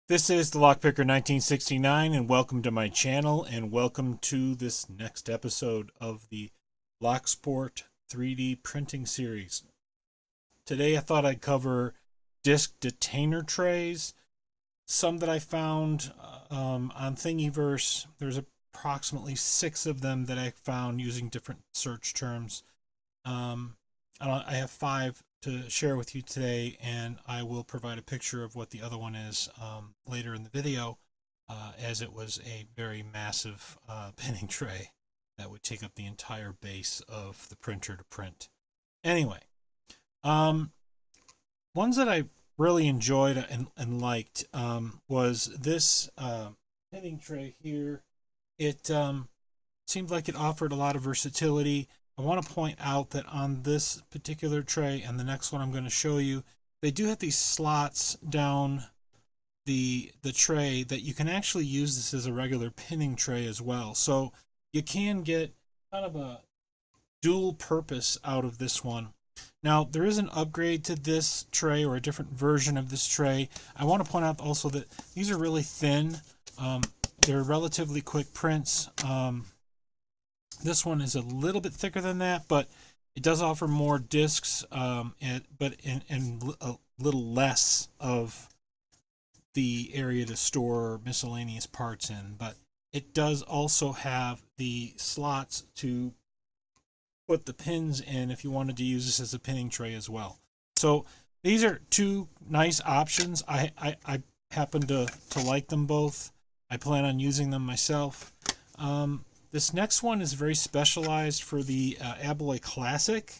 This is the Lockpicker 1969, and welcome to my channel, and welcome to this next episode of the Locksport 3D printing series. Today I thought I'd cover Disc Detainer Trays, some that I found on Thingiverse. There's approximately 6 of them that I found using different search terms. I have 5 to share with you today, and I will provide a picture of what the other one is later in the video, as it was a very massive pinning tray that would take up the entire base of the printer to print. Anyway, ones that I really enjoyed and liked was this pinning tray here. It seemed like it offered a lot of versatility. I want to point out that on this particular tray and the next one I'm going to show you, they do have these slots down the tray that you can actually use this as a regular pinning tray as well. So you can get kind of a dual purpose out of this one. Now, there is an upgrade to this tray, or a different version of this tray. I want to point out also that these are really thin. They're relatively quick prints. This one is a little bit thicker than that, but it does offer more discs, but a little less of the area to store miscellaneous parts in. But it does also have the slots to put the pins in if you wanted to use this as a pinning tray as well. So these are 2 nice options. I happen to like them both. I plan on using them myself. This next one is very specialized for the Abloy Classic.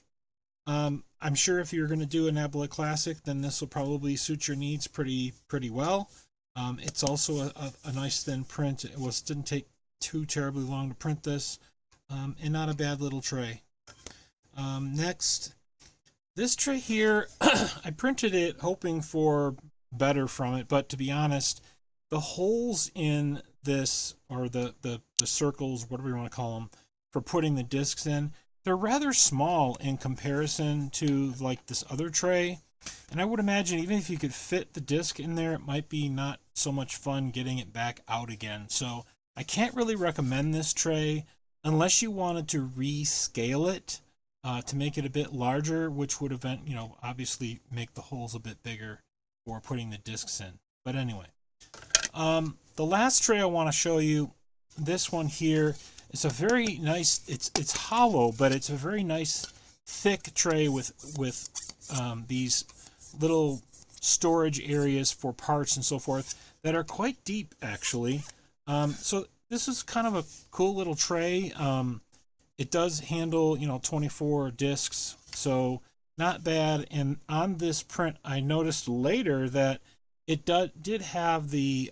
I'm sure if you're going to do an Abloy Classic, then this will probably suit your needs pretty well. It's also a nice thin print. It didn't take too terribly long to print this, and not a bad little tray. Next, this tray here, I printed it hoping for better from it, but to be honest, the holes in this, or the circles, whatever you want to call them, for putting the discs in, they're rather small in comparison to like this other tray. And I would imagine even if you could fit the disc in there, it might be not so much fun getting it back out again. So I can't really recommend this tray unless you wanted to rescale it to make it a bit larger, which would obviously make the holes a bit bigger for putting the discs in. But anyway, the last tray I want to show you, this one here, it's a very nice, it's hollow, but it's a very nice thick tray with these little storage areas for parts and so forth that are quite deep, actually. So this is kind of a cool little tray. It does handle 24 discs, so not bad. And on this print, I noticed later that it did have the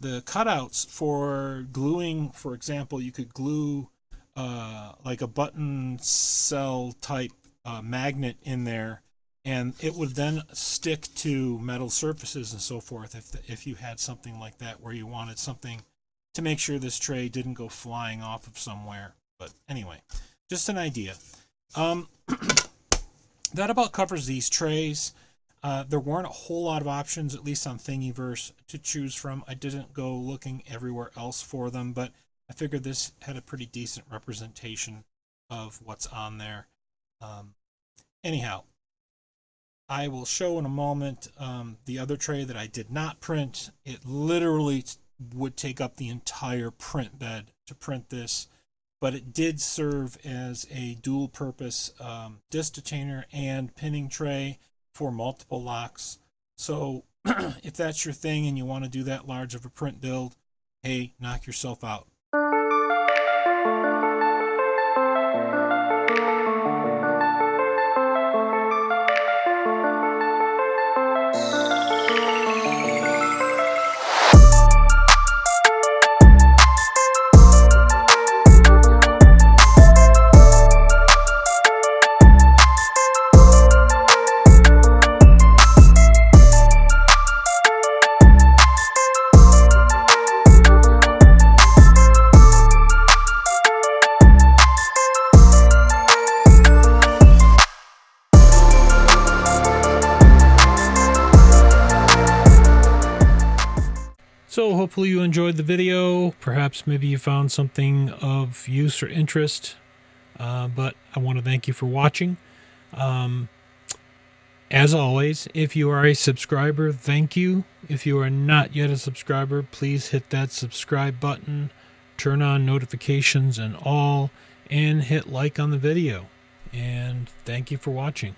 cutouts for gluing. For example, you could glue like a button cell type magnet in there, and it would then stick to metal surfaces and so forth if you had something like that where you wanted something to make sure this tray didn't go flying off of somewhere. But anyway, just an idea. That about covers these trays. There weren't a whole lot of options, at least on Thingiverse, to choose from. I didn't go looking everywhere else for them, but I figured this had a pretty decent representation of what's on there. Anyhow, I will show in a moment the other tray that I did not print. It literally would take up the entire print bed to print this, but it did serve as a dual purpose disc detainer and pinning tray for multiple locks. So if that's your thing and you want to do that large of a print build, hey, knock yourself out. So hopefully you enjoyed the video. Perhaps maybe you found something of use or interest. But I want to thank you for watching. As always, if you are a subscriber, thank you. If you are not yet a subscriber, please hit that subscribe button, turn on notifications and all, and hit like on the video. And thank you for watching.